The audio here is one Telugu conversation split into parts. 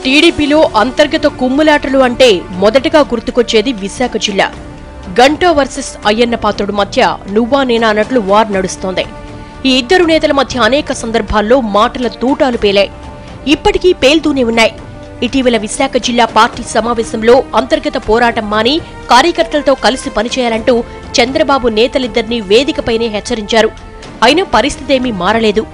టీడీపీలో అంతర్గత కుమ్ములాటలు అంటే మొదటగా గుర్తుకొచ్చేది విశాఖ జిల్లా. గంటా వర్సెస్ అయ్యన్న పాత్రుడు మధ్య నువ్వా నేనా అన్నట్లు వార్ నడుస్తోంది. ఈ ఇద్దరు నేతల మధ్య అనేక సందర్భాల్లో మాటల తూటాలు పేలాయి, ఇప్పటికీ పేలుతూనే ఉన్నాయి. ఇటీవల విశాఖ జిల్లా పార్టీ సమావేశంలో అంతర్గత పోరాటం మాని కార్యకర్తలతో కలిసి పనిచేయాలంటూ చంద్రబాబు నేతలిద్దరినీ వేదికపైనే హెచ్చరించారు. అయినా పరిస్థితేమీ మారలేదు.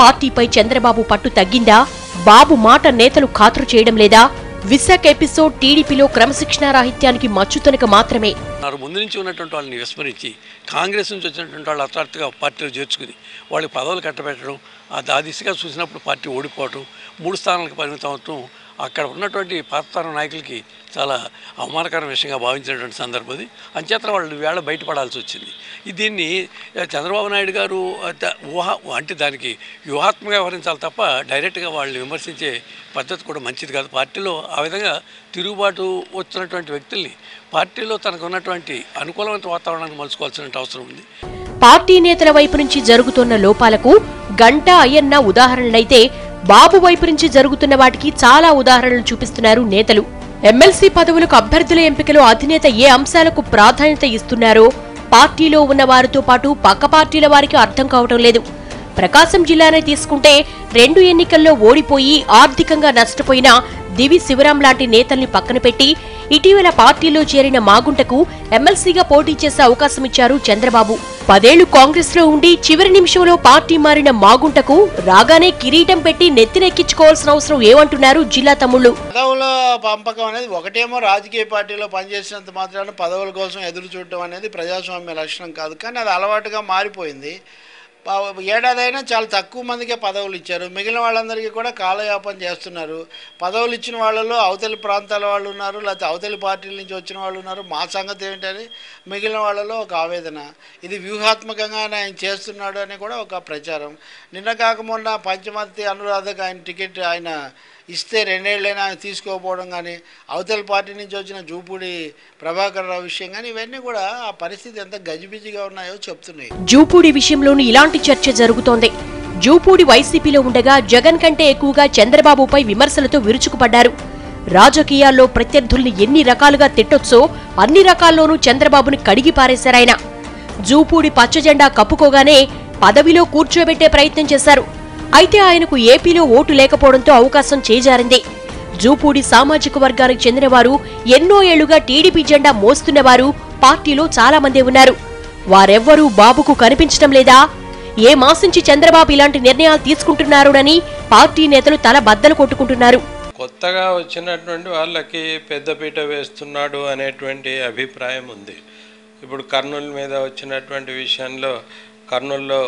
పార్టీపై చంద్రబాబు పట్టు తగ్గిందా? బాబు మాట నేతలు ఖాతరు చేయడం లేదా? విశాఖ ఎపిసోడ్ టీడీపీలో క్రమశిక్షణారాహిత్యానికి మచ్చుతనక మాత్రమే. ముందు నుంచి ఉన్నటువంటి వాళ్ళని విస్మరించి కాంగ్రెస్ నుంచి వచ్చినటువంటి వాళ్ళు అర్థార్థిగా పార్టీలో చేర్చుకుని వాళ్ళకి పదవులు కట్టబెట్టడం, ఆ దిశగా చూసినప్పుడు పార్టీ ఓడిపోవటం, 3 స్థానాలకు పరిమితం అవటం అక్కడ ఉన్నటువంటి పాతతరం నాయకులకి చాలా అవమానకర విషయంగా భావించినటువంటి సందర్భం అది. అంచేత వాళ్ళు వేళ బయటపడాల్సి వచ్చింది. దీన్ని చంద్రబాబు నాయుడు గారు అంటే దానికి వ్యూహాత్మకంగా వ్యవహరించాలి తప్ప డైరెక్ట్గా వాళ్ళని విమర్శించే పద్ధతి కూడా మంచిది కాదు. పార్టీలో ఆ విధంగా తిరుగుబాటు వచ్చినటువంటి వ్యక్తుల్ని పార్టీలో తనకు ఉన్నటువంటి అనుకూలమైన వాతావరణాన్ని మలుచుకోవాల్సిన అవసరం ఉంది. పార్టీ నేతల వైపు నుంచి జరుగుతున్న లోపాలకు గంటా అయ్యన్న ఉదాహరణలైతే, బాబు వైపు నుంచి జరుగుతున్న వాటికి చాలా ఉదాహరణలు చూపిస్తున్నారు నేతలు. ఎమ్మెల్సీ పదవులకు అభ్యర్థుల ఎంపికలో అధినేత ఏ అంశాలకు ప్రాధాన్యత ఇస్తున్నారో పార్టీలో ఉన్న వారితో పాటు పక్క పార్టీల వారికి అర్థం కావటం లేదు. ప్రకాశం జిల్లానే తీసుకుంటే 2 ఎన్నికల్లో ఓడిపోయి ఆర్థికంగా నష్టపోయిన దివి శివరాం లాంటి నేతల్ని పక్కన పెట్టి ఇటీవల పార్టీలో చేరిన మాగుంటకు ఎమ్మెల్సీగా పోటీ చేసే అవకాశం ఇచ్చారు చంద్రబాబు. 10 ఏళ్లు కాంగ్రెస్ లో ఉండి చివరి నిమిషంలో పార్టీ మారిన మాగుంటకు రాగానే కిరీటం పెట్టి నెత్తినెక్కించుకోవాల్సిన అవసరం ఏమంటున్నారు జిల్లా తమ్ముళ్లు. పదవుల పంపకం అనేది ఒకటేమో రాజకీయ పార్టీలో పనిచేసినంత మాత్రాన పదవుల కోసం ఎదురు చూడటం అనేది ప్రజాస్వామ్య లక్షణం కాదు. కానీ అది అలవాటుగా మారిపోయింది. ఏడాదైనా చాలా తక్కువ మందికే పదవులు ఇచ్చారు. మిగిలిన వాళ్ళందరికీ కూడా కాలయాపన చేస్తున్నారు. పదవులు ఇచ్చిన వాళ్ళలో అవతలి ప్రాంతాల వాళ్ళు ఉన్నారు, లేకపోతే అవతలి పార్టీల నుంచి వచ్చిన వాళ్ళు ఉన్నారు. మా సంగతి ఏమిటని మిగిలిన వాళ్ళలో ఒక ఆవేదన. ఇది వ్యూహాత్మకంగా ఆయన చేస్తున్నాడు అని కూడా ఒక ప్రచారం. నిన్న కాక మొన్న పంచమర్తి అనురాధకు ఆయన టికెట్ ఆయన ఇస్తే 2 ఏళ్ళైనా తీసుకోకపోవడం కానీ, అవతల పార్టీ నుంచి వచ్చిన జూపూడి ప్రభాకర్ రావు విషయం కానీ, ఇవన్నీ కూడా ఆ పరిస్థితి ఎంత గజిబిజిగా ఉన్నాయో చెప్తున్నాయి. జూపూడి విషయంలోనూ ఇలాంటి చర్చ జరుగుతోంది. జూపూడి వైసీపీలో ఉండగా జగన్ కంటే ఎక్కువగా చంద్రబాబుపై విమర్శలతో విరుచుకుపడ్డారు. రాజకీయాల్లో ప్రత్యర్థుల్ని ఎన్ని రకాలుగా తిట్టొచ్చో అన్ని రకాల్లోనూ చంద్రబాబుని కడిగి పారేశారాయన. జూపూడి పచ్చజెండా కప్పుకోగానే పదవిలో కూర్చోబెట్టే ప్రయత్నం చేశారు. అయితే ఆయనకు ఏపీలో ఓటు లేకపోవడంతో అవకాశం చేజారింది. జూపూడి సామాజిక వర్గానికి చెందినవారు, ఎన్నో ఏళ్లుగా టీడీపీ జెండా మోస్తున్నవారు పార్టీలో చాలా మందే ఉన్నారు. వారెవ్వరూ బాబుకు కనిపించడం లేదా? ఏ మాసించి చంద్రబాబు ఇలాంటి నిర్ణయాలు తీసుకుంటున్నారోనని పార్టీ నేతలు తల బద్దలు కొట్టుకుంటున్నారు. కొత్తగా వచ్చినటువంటి వాళ్ళకి పెద్దపీట వేస్తున్నాడు అనేటువంటి అభిప్రాయం ఉంది. ఇప్పుడు కర్నూలు మీద వచ్చినటువంటి విషయంలో కర్నూలులో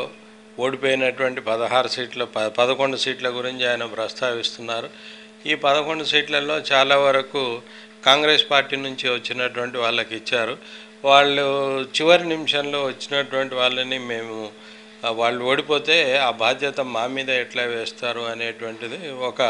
ఓడిపోయినటువంటి 16 సీట్ల 11 సీట్ల గురించి ఆయన ప్రస్తావిస్తున్నారు. ఈ 11 సీట్లలో చాలా వరకు కాంగ్రెస్ పార్టీ నుంచి వచ్చినటువంటి వాళ్ళకి ఇచ్చారు. వాళ్ళు చివరి నిమిషంలో వచ్చినటువంటి వాళ్ళని వాళ్ళు ఓడిపోతే ఆ బాధ్యత మా మీద ఎట్లా వేస్తారు అనేటువంటిది ఒక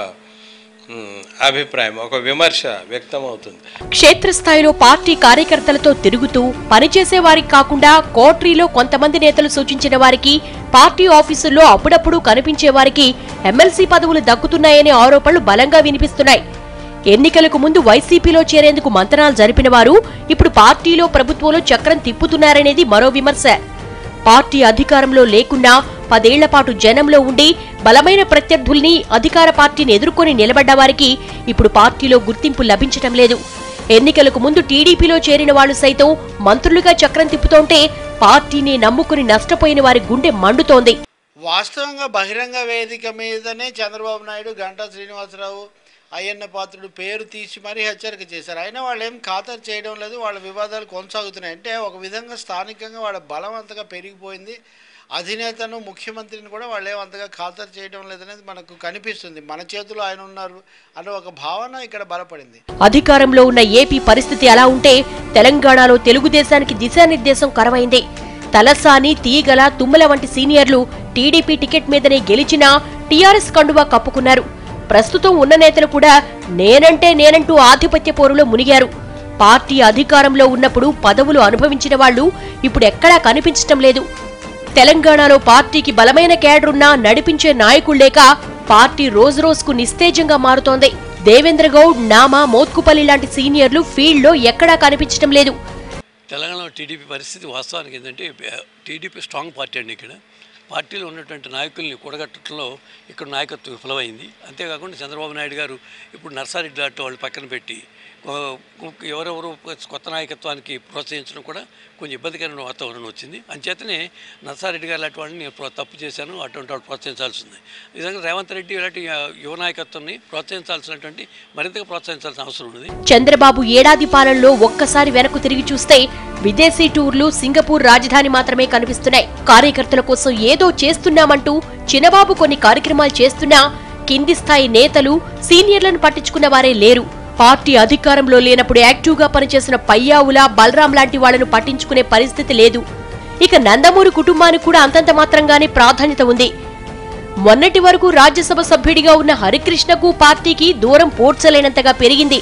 అభిప్రాయం, ఒక విమర్శ వ్యక్తమవుతుంది. క్షేత్రస్థాయిలో పార్టీ కార్యకర్తలతో తిరుగుతూ పనిచేసే వారికి కాకుండా కోట్రీలో కొంతమంది నేతలు సూచించిన వారికి, పార్టీ ఆఫీసుల్లో అప్పుడప్పుడు కనిపించే వారికి ఎమ్మెల్సీ పదవులు దక్కుతున్నాయనే ఆరోపణలు బలంగా వినిపిస్తున్నాయి. ఎన్నికలకు ముందు వైసీపీలో చేరేందుకు మంతనాలు జరిపిన వారు ఇప్పుడు పార్టీలో ప్రభుత్వంలో చక్రం తిప్పుతున్నారనేది మరో విమర్శ. పార్టీ అధికారంలో లేకున్నా 10 ఏళ్ల పాటు జనంలో ఉండి బలమైన ప్రత్యర్థుల్ని, అధికార పార్టీని ఎదుర్కొని నిలబడ్డ వారికి ఇప్పుడు పార్టీలో గుర్తింపు లభించటం లేదు. ఎన్నికలకు ముందు టీడీపీలో చేరిన వాళ్లు సైతం మంత్రులుగా చక్రం తిప్పుతోంటే పార్టీని నమ్ముకుని నష్టపోయిన వారి గుండె మండుతోంది. వాస్తవంగా బహిరంగ వేదిక మీదనే చంద్రబాబు నాయుడు, గంటా శ్రీనివాసరావు, అయ్యన్న పాత్రుడు పేరు తీసి మరీ హెచ్చరిక చేశారు. అయినా వాళ్ళు ఏం ఖాతరు చేయడం లేదు. వాళ్ళ వివాదాలు కొనసాగుతున్నాయి. అంటే ఒక విధంగా స్థానికంగా వాళ్ళ బలం అంతగా పెరిగిపోయింది. అధినేతను, ముఖ్యమంత్రిని కూడా వాళ్ళు ఏమంతగా ఖాతరు చేయడం లేదనేది మనకు కనిపిస్తుంది. మన చేతిలో ఆయన ఉన్నారు అనే ఒక భావన ఇక్కడ బలపడింది. అధికారంలో ఉన్న ఏపీ పరిస్థితి అలా ఉంటే తెలంగాణలో తెలుగుదేశానికి దిశానిర్దేశం కరవైంది. తలసాని, తీగల, తుమ్మల వంటి సీనియర్లు టీడీపీ టికెట్ మీదనే గెలిచినా టీఆర్ఎస్ కండువా కప్పుకున్నారు. ప్రస్తుతం ఉన్న నేతలు కూడా నేనంటూ ఆధిపత్య పోరులో మునిగారు. పార్టీ అధికారంలో ఉన్నప్పుడు పదవులు అనుభవించిన వాళ్లు ఇప్పుడు ఎక్కడా కనిపించటం లేదు. తెలంగాణలో పార్టీకి బలమైన కేడరున్నా నడిపించే నాయకులు లేక పార్టీ రోజురోజుకు నిస్తేజంగా మారుతోంది. దేవేంద్ర గౌడ్, నామా, మోత్కుపల్లి లాంటి సీనియర్లు ఫీల్డ్లో ఎక్కడా కనిపించడం లేదు. తెలంగాణలో టీడీపీ పరిస్థితి వాస్తవానికి ఏంటంటే టీడీపీ స్ట్రాంగ్ పార్టీ అండి. ఇక్కడ పార్టీలో ఉన్నటువంటి నాయకుల్ని కూడగట్టడంలో ఇక్కడ నాయకత్వం విఫలమైంది. అంతేకాకుండా చంద్రబాబు నాయుడు గారు ఇప్పుడు నర్సారెడ్డి లాంటి వాళ్ళు పక్కన పెట్టి ఎవరెవరు కొత్త నాయకత్వానికి ప్రోత్సహించడం కూడా కొంచెం ఇబ్బందికరమైన వాతావరణం వచ్చింది. అంచేతనే నర్సారెడ్డి గారు లాంటి వాళ్ళని నేను తప్పు చేశాను, అటువంటి వాళ్ళు ప్రోత్సహించాల్సి ఉంది. నిజంగా రేవంత్ రెడ్డి ఇలాంటి యువ నాయకత్వాన్ని ప్రోత్సహించాల్సినటువంటి మరింతగా ప్రోత్సహించాల్సిన అవసరం ఉంది. చంద్రబాబు ఏడాది పాలనలో ఒక్కసారి వెనక్కు తిరిగి చూస్తే విదేశీ టూర్లు, సింగపూర్ రాజధాని మాత్రమే కనిపిస్తున్నాయి. కార్యకర్తల కోసం ఏదో చేస్తున్నామంటూ చిన్నబాబు కొన్ని కార్యక్రమాలు చేస్తున్నా కింది స్థాయి నేతలు, సీనియర్లను పట్టించుకున్న వారే లేరు. పార్టీ అధికారంలో లేనప్పుడు యాక్టివ్గా పనిచేసిన పయ్యావుల, బలరాం లాంటి వాళ్లను పట్టించుకునే పరిస్థితి లేదు. ఇక నందమూరి కుటుంబానికి కూడా అంతంత మాత్రంగానే ప్రాధాన్యత ఉంది. మొన్నటి వరకు రాజ్యసభ సభ్యుడిగా ఉన్న హరికృష్ణకు పార్టీకి దూరం పోడ్చలేనంతగా పెరిగింది.